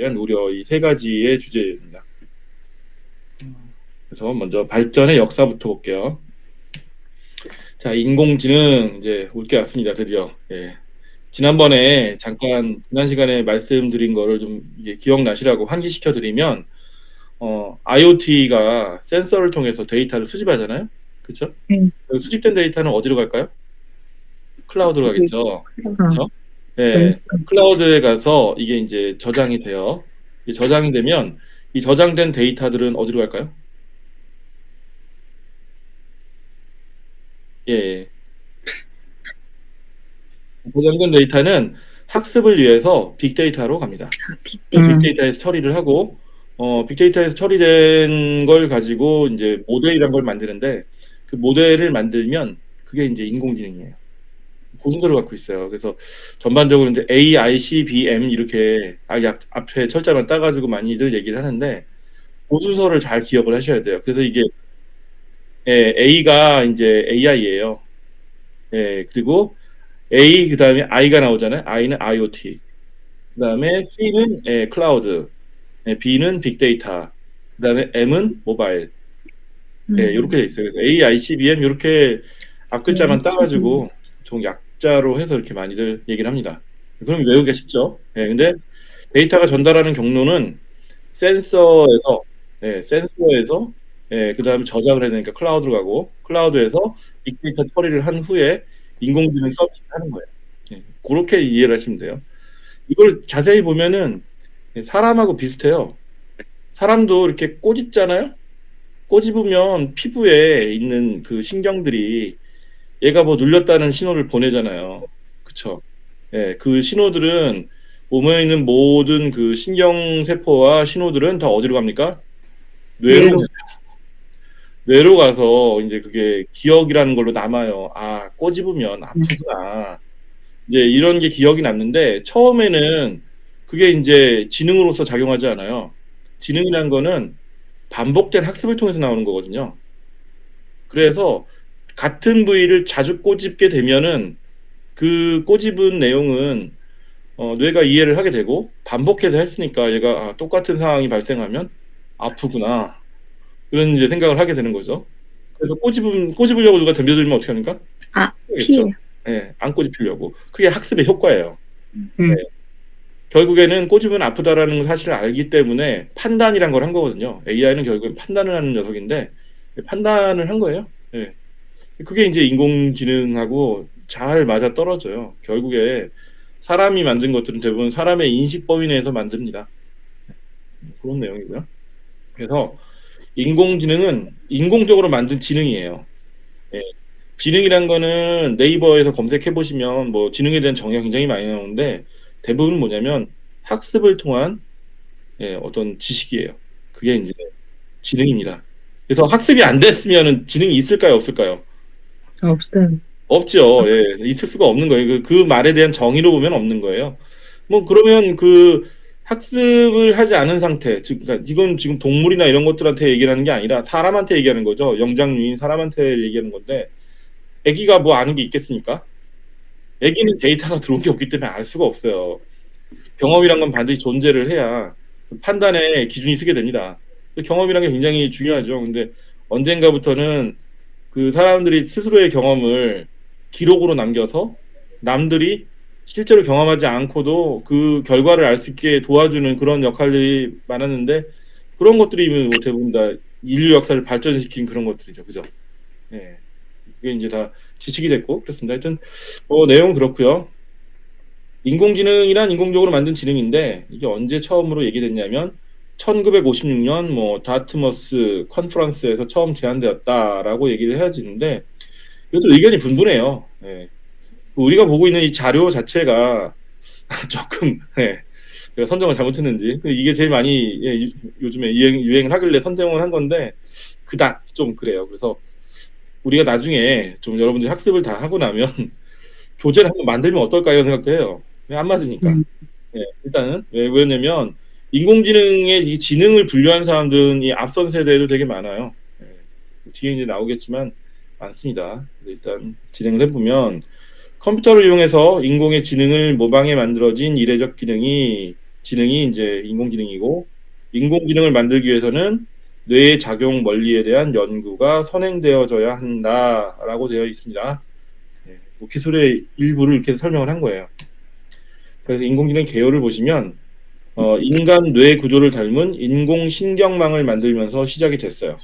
대한 우려 이 세 가지의 주제입니다. 그래서 먼저 발전의 역사부터 볼게요. 자, 인공지능 이제 올 게 왔습니다. 드디어. 예. 지난번에 잠깐 지난 시간에 말씀드린 거를 좀 이게 기억나시라고 환기시켜 드리면 IoT가 센서를 통해서 데이터를 수집하잖아요. 그렇죠? 수집된 데이터는 어디로 갈까요? 클라우드로 가겠죠. 그렇죠? 네, 클라우드에 가서 이게 이제 저장이 돼요. 이게 저장이 되면 이 저장된 데이터들은 어디로 갈까요? 예. 저장된 데이터는 학습을 위해서 빅데이터로 갑니다. 빅데이터에서 처리를 하고 빅데이터에서 처리된 걸 가지고 이제 모델이란 걸 만드는데 그 모델을 만들면 그게 이제 인공지능이에요. 고순서를 갖고 있어요. 그래서 전반적으로 이제 AICBM 이렇게 앞에 철자만 따가지고 많이들 얘기를 하는데 고순서를 잘 기억을 하셔야 돼요. 그래서 이게 A가 이제 AI예요. 그리고 A 그다음에 I가 나오잖아요. I는 IoT. 그다음에 C는 클라우드. B는 빅데이터. 그다음에 M은 모바일. 이렇게 돼 있어요. 그래서 AICBM 이렇게 앞글자만 따가지고 좀 약자로 해서 이렇게 많이들 얘기를 합니다. 그럼 외우기가 쉽죠. 근데 데이터가 전달하는 경로는 센서에서 그다음에 저장을 해야 되니까 클라우드로 가고 클라우드에서 빅데이터 처리를 한 후에 인공지능 서비스를 하는 거예요. 그렇게 이해를 하시면 돼요. 이걸 자세히 보면은 사람하고 비슷해요. 사람도 이렇게 꼬집잖아요. 꼬집으면 피부에 있는 그 신경들이 얘가 뭐 눌렸다는 신호를 보내잖아요. 그쵸? 그 신호들은 몸에 있는 모든 그 신경세포와 신호들은 다 어디로 갑니까? 뇌로 가서 이제 그게 기억이라는 걸로 남아요. 아, 꼬집으면 아프구나. 이제 이런 게 기억이 남는데 처음에는 그게 이제 지능으로서 작용하지 않아요. 지능이라는 거는 반복된 학습을 통해서 나오는 거거든요. 그래서 같은 부위를 자주 꼬집게 되면은 그 꼬집은 내용은 뇌가 이해를 하게 되고 반복해서 했으니까 얘가 똑같은 상황이 발생하면 아프구나 그런 이제 생각을 하게 되는 거죠. 그래서 꼬집으려고 누가 덤벼들면 어떻게 합니까? 피해요. 안 꼬집히려고. 그게 학습의 효과예요. 결국에는 꼬집으면 아프다라는 사실을 알기 때문에 판단이란 걸 한 거거든요. AI는 결국엔 판단을 하는 녀석인데 판단을 한 거예요. 그게 이제 인공지능하고 잘 맞아 떨어져요. 결국에 사람이 만든 것들은 대부분 사람의 인식 범위 내에서 만듭니다. 그런 내용이고요. 그래서 인공지능은 인공적으로 만든 지능이에요. 지능이란 거는 네이버에서 검색해 보시면 뭐 지능에 대한 정의가 굉장히 많이 나오는데 대부분 뭐냐면 학습을 통한 어떤 지식이에요. 그게 이제 지능입니다. 그래서 학습이 안 됐으면 지능이 있을까요, 없을까요? 없어요. 없죠. 있을 수가 없는 거예요. 그 말에 대한 정의로 보면 없는 거예요. 뭐 그러면 그 학습을 하지 않은 상태, 그러니까 이건 지금 동물이나 이런 것들한테 얘기하는 게 아니라 사람한테 얘기하는 거죠. 영장류인 사람한테 얘기하는 건데 애기가 뭐 아는 게 있겠습니까? 애기는 데이터가 들어온 게 없기 때문에 알 수가 없어요. 경험이란 건 반드시 존재를 해야 판단의 기준이 쓰게 됩니다. 경험이란 게 굉장히 중요하죠. 근데 언젠가부터는 그 사람들이 스스로의 경험을 기록으로 남겨서 남들이 실제로 경험하지 않고도 그 결과를 알 수 있게 도와주는 그런 역할들이 많았는데 그런 것들이 뭐 대부분 다 인류 역사를 발전시킨 그런 것들이죠. 그죠? 그게 이제 다 지식이 됐고 그렇습니다. 하여튼 내용은 그렇고요. 인공지능이란 인공적으로 만든 지능인데 이게 언제 처음으로 얘기됐냐면 1956년 뭐 다트머스 컨퍼런스에서 처음 제안되었다라고 얘기를 해야지는데 이것도 의견이 분분해요. 우리가 보고 있는 이 자료 자체가 조금 제가 선정을 잘못했는지 이게 제일 많이 요즘에 유행을 하길래 선정을 한 건데 그닥 좀 그래요. 그래서 우리가 나중에 좀 여러분들이 학습을 다 하고 나면 교재를 한번 만들면 어떨까 이런 생각도 해요. 안 맞으니까. 일단은 왜냐면 인공지능의 이 지능을 분류한 사람들은 이 앞선 세대에도 되게 많아요. 뒤에 이제 나오겠지만 많습니다. 일단 진행을 해보면 컴퓨터를 이용해서 인공의 지능을 모방해 만들어진 이례적 기능이 지능이 이제 인공지능이고, 인공지능을 만들기 위해서는 뇌의 작용 원리에 대한 연구가 선행되어져야 한다라고 되어 있습니다. 네, 뭐 기술의 일부를 이렇게 설명을 한 거예요. 그래서 인공지능 개요를 보시면 인간 뇌 구조를 닮은 인공신경망을 만들면서 시작이 됐어요.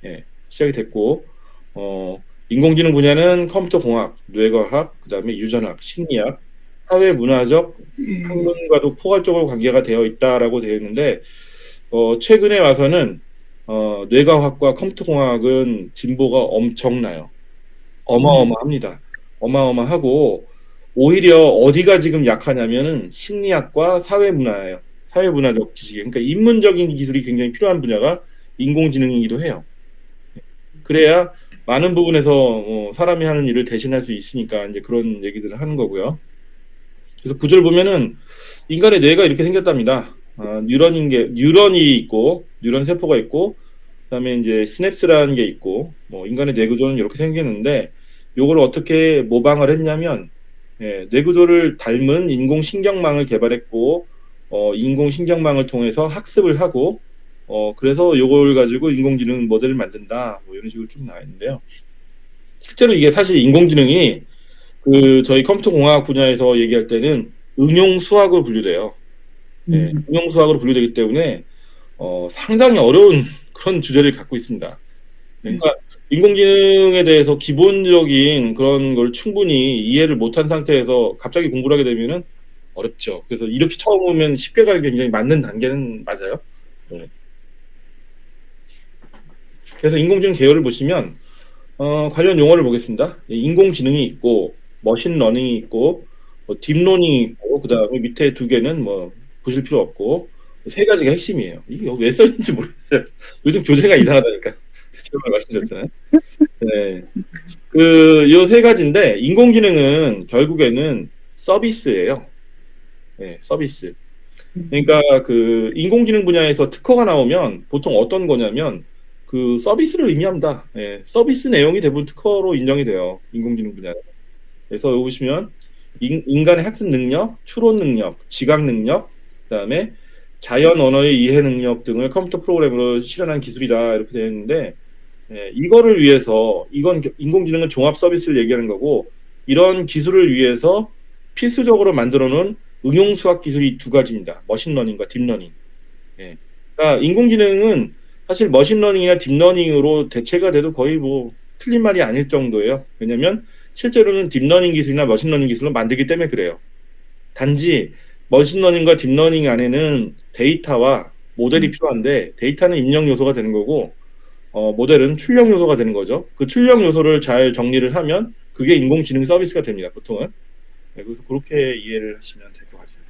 예, 시작이 됐고, 인공지능 분야는 컴퓨터공학, 뇌과학, 그 다음에 유전학, 심리학, 사회문화적 학문과도 포괄적으로 관계가 되어 있다라고 되어 있는데, 최근에 와서는 뇌과학과 컴퓨터공학은 진보가 엄청나요. 어마어마합니다. 어마어마하고, 오히려 어디가 지금 약하냐면은 심리학과 사회문화예요. 사회문화적 지식. 그러니까 인문적인 기술이 굉장히 필요한 분야가 인공지능이기도 해요. 그래야 많은 부분에서 사람이 하는 일을 대신할 수 있으니까 이제 그런 얘기들을 하는 거고요. 그래서 구조를 보면은 인간의 뇌가 이렇게 생겼답니다. 뉴런이 있고, 뉴런 세포가 있고, 그다음에 이제 시냅스라는 게 있고, 뭐 인간의 뇌 구조는 이렇게 생겼는데, 요걸 어떻게 모방을 했냐면, 뇌 구조를 닮은 인공신경망을 개발했고, 인공신경망을 통해서 학습을 하고, 그래서 요걸 가지고 인공지능 모델을 만든다, 뭐 이런 식으로 쭉 나와 있는데요. 실제로 이게 사실 인공지능이 저희 컴퓨터공학 분야에서 얘기할 때는 응용 수학으로 분류돼요. 응용 수학으로 분류되기 때문에 상당히 어려운 그런 주제를 갖고 있습니다. 그러니까 인공지능에 대해서 기본적인 그런 걸 충분히 이해를 못한 상태에서 갑자기 공부를 하게 되면은 어렵죠. 그래서 이렇게 처음 오면 쉽게 가는 게 굉장히 맞는 단계는 맞아요. 네. 그래서 인공지능 계열을 보시면 관련 용어를 보겠습니다. 인공지능이 있고, 머신러닝이 있고, 딥러닝이 있고, 그 다음에 밑에 두 개는 뭐 보실 필요 없고, 세 가지가 핵심이에요. 이게 왜 써있는지 모르겠어요. 요즘 교재가 이상하다니까. 제가 말씀드렸잖아요. 네. 요 세 가지인데, 인공지능은 결국에는 서비스예요. 네, 서비스. 그러니까 인공지능 분야에서 특허가 나오면 보통 어떤 거냐면 서비스를 의미합니다. 예, 서비스 내용이 대부분 특허로 인정이 돼요. 인공지능 분야. 그래서 여기 보시면 인간의 학습 능력, 추론 능력, 지각 능력, 그다음에 자연 언어의 이해 능력 등을 컴퓨터 프로그램으로 실현한 기술이다 이렇게 되어 있는데, 이거를 위해서 이건 인공지능은 종합 서비스를 얘기하는 거고, 이런 기술을 위해서 필수적으로 만들어 놓은 응용 수학 기술이 두 가지입니다. 머신러닝과 딥러닝. 예. 그러니까 인공지능은 사실 머신러닝이나 딥러닝으로 대체가 돼도 거의 뭐 틀린 말이 아닐 정도예요. 왜냐하면 실제로는 딥러닝 기술이나 머신러닝 기술로 만들기 때문에 그래요. 단지 머신러닝과 딥러닝 안에는 데이터와 모델이 필요한데, 데이터는 입력 요소가 되는 거고, 모델은 출력 요소가 되는 거죠. 그 출력 요소를 잘 정리를 하면 그게 인공지능 서비스가 됩니다. 보통은. 네, 그래서 그렇게 이해를 하시면 될 것 같습니다.